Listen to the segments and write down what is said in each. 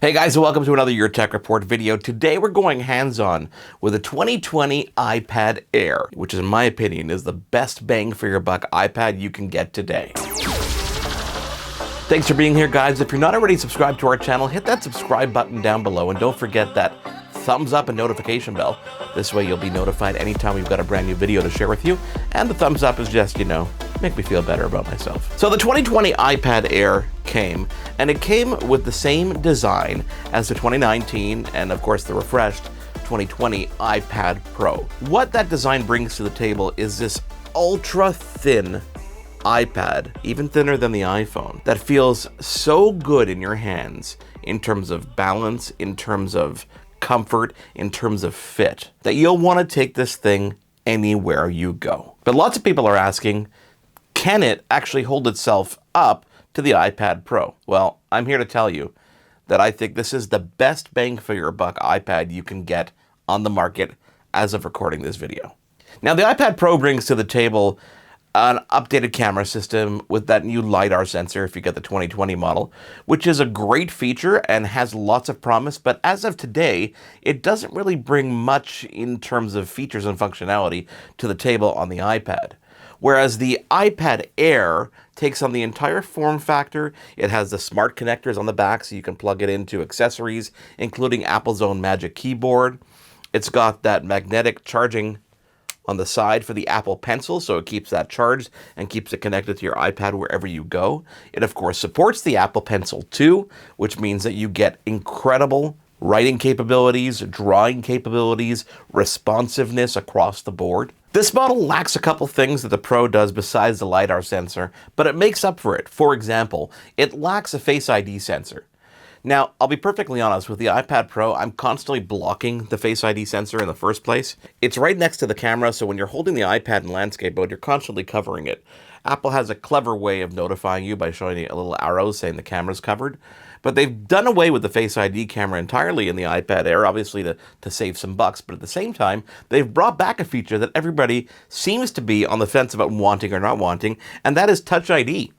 Hey guys, and welcome to another Your Tech Report video. Today we're going hands-on with a 2020 iPad Air, which in my opinion is the best bang for your buck iPad you can get today. Thanks for being here, guys. If you're not already subscribed to our channel, hit that subscribe button down below and don't forget that thumbs up and notification bell. This way you'll be notified anytime we've got a brand new video to share with you. And the thumbs up is just, make me feel better about myself. So the 2020 iPad Air came, and it came with the same design as the 2019 and of course the refreshed 2020 iPad Pro. What that design brings to the table is this ultra thin iPad, even thinner than the iPhone, that feels so good in your hands in terms of balance, in terms of comfort, in terms of fit, that you'll want to take this thing anywhere you go. But lots of people are asking, can it actually hold itself up to the iPad Pro? Well, I'm here to tell you that I think this is the best bang for your buck iPad you can get on the market as of recording this video. Now, the iPad Pro brings to the table an updated camera system with that new LiDAR sensor if you get the 2020 model, which is a great feature and has lots of promise, but as of today, it doesn't really bring much in terms of features and functionality to the table on the iPad. Whereas the iPad Air takes on the entire form factor. It has the smart connectors on the back so you can plug it into accessories, including Apple's own Magic Keyboard. It's got that magnetic charging on the side for the Apple Pencil, so it keeps that charged and keeps it connected to your iPad wherever you go. It, of course, supports the Apple Pencil too, which means that you get incredible writing capabilities, drawing capabilities, responsiveness across the board. This model lacks a couple things that the Pro does besides the LiDAR sensor, but it makes up for it. For example, it lacks a Face ID sensor. Now, I'll be perfectly honest, with the iPad Pro, I'm constantly blocking the Face ID sensor in the first place. It's right next to the camera, so when you're holding the iPad in landscape mode, you're constantly covering it. Apple has a clever way of notifying you by showing you a little arrow saying the camera's covered. But they've done away with the Face ID camera entirely in the iPad Air, obviously to save some bucks. But at the same time, they've brought back a feature that everybody seems to be on the fence about wanting or not wanting, and that is Touch ID.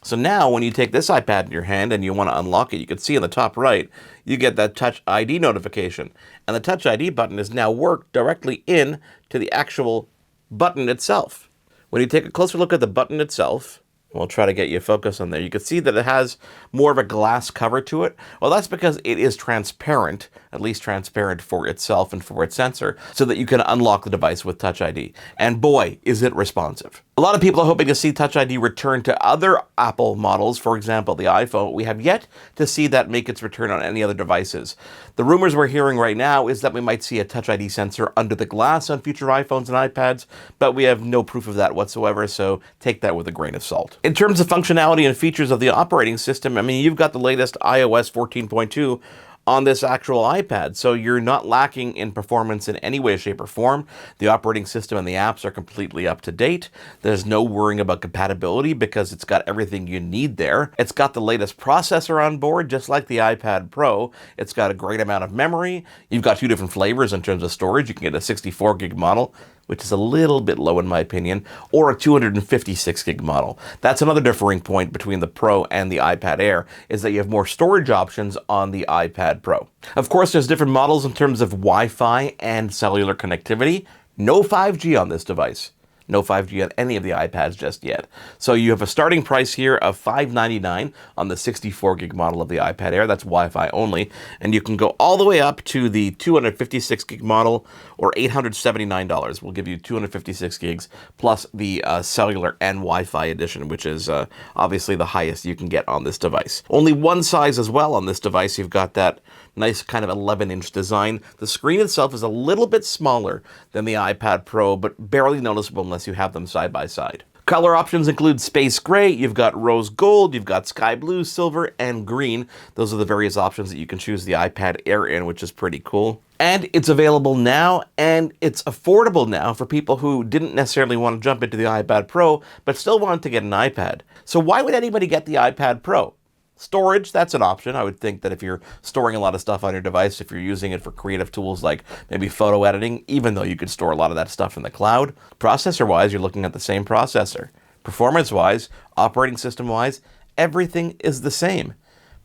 So now when you take this iPad in your hand and you want to unlock it, you can see in the top right, you get that Touch ID notification. And the Touch ID button is now worked directly in to the actual button itself. When you take a closer look at the button itself, we'll try to get you focus on there. You can see that it has more of a glass cover to it. Well, that's because it is transparent, at least transparent for itself and for its sensor, so that you can unlock the device with Touch ID. And boy, is it responsive. A lot of people are hoping to see Touch ID return to other Apple models, for example, the iPhone. We have yet to see that make its return on any other devices. The rumors we're hearing right now is that we might see a Touch ID sensor under the glass on future iPhones and iPads, but we have no proof of that whatsoever, so take that with a grain of salt. In terms of functionality and features of the operating system, I mean, you've got the latest iOS 14.2 on this actual iPad, so you're not lacking in performance in any way, shape, or form. The operating system and the apps are completely up to date. There's no worrying about compatibility because it's got everything you need there. It's got the latest processor on board, just like the iPad Pro. It's got a great amount of memory. You've got two different flavors in terms of storage. You can get a 64 gig model, which is a little bit low in my opinion, or a 256 gig model. That's another differing point between the Pro and the iPad Air, is that you have more storage options on the iPad Pro. Of course, there's different models in terms of Wi-Fi and cellular connectivity. No 5G on this device. No 5G on any of the iPads just yet. So you have a starting price here of $599 on the 64 gig model of the iPad Air. That's Wi-Fi only. And you can go all the way up to the 256 gig model, or $879. We'll give you 256 gigs plus the cellular and Wi-Fi edition, which is obviously the highest you can get on this device. Only one size as well on this device. You've got that nice kind of 11-inch design. The screen itself is a little bit smaller than the iPad Pro, but barely noticeable unless you have them side by side. Color options include space gray, you've got rose gold, you've got sky blue, silver, and green. Those are the various options that you can choose the iPad Air in, which is pretty cool. And it's available now, and it's affordable now for people who didn't necessarily want to jump into the iPad Pro, but still wanted to get an iPad. So why would anybody get the iPad Pro? Storage, that's an option. I would think that if you're storing a lot of stuff on your device, if you're using it for creative tools like maybe photo editing, even though you could store a lot of that stuff in the cloud. Processor-wise, you're looking at the same processor. Performance-wise, operating system-wise, everything is the same.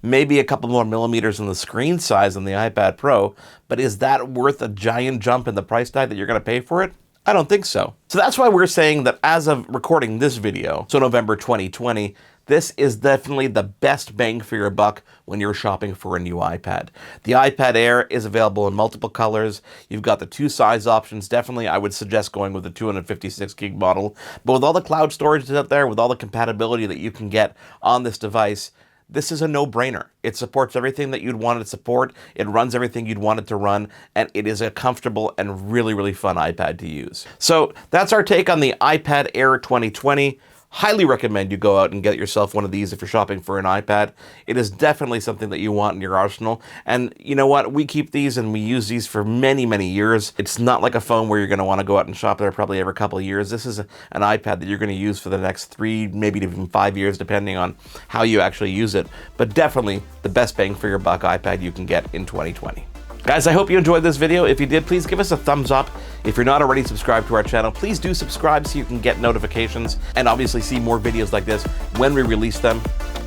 maybe a couple more millimeters in the screen size than the iPad Pro, but is that worth a giant jump in the price tag that you're going to pay for it? I don't think so. So that's why we're saying that as of recording this video, so November 2020, this is definitely the best bang for your buck when you're shopping for a new iPad. The iPad Air is available in multiple colors. You've got the 2 size options. Definitely, I would suggest going with the 256 gig model. But with all the cloud storage out there, with all the compatibility that you can get on this device, this is a no-brainer. It supports everything that you'd want it to support. It runs everything you'd want it to run, and it is a comfortable and really, really fun iPad to use. So that's our take on the iPad Air 2020. Highly recommend you go out and get yourself one of these if you're shopping for an iPad. It is definitely something that you want in your arsenal. And you know what? We keep these and we use these for many, many years. It's not like a phone where you're going to want to go out and shop there probably every couple of years. This is an iPad that you're going to use for the next 3, maybe even 5 years, depending on how you actually use it. But definitely the best bang for your buck iPad you can get in 2020. Guys, I hope you enjoyed this video. If you did, please give us a thumbs up. If you're not already subscribed to our channel, please do subscribe so you can get notifications and obviously see more videos like this when we release them.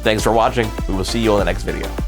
Thanks for watching. We will see you on the next video.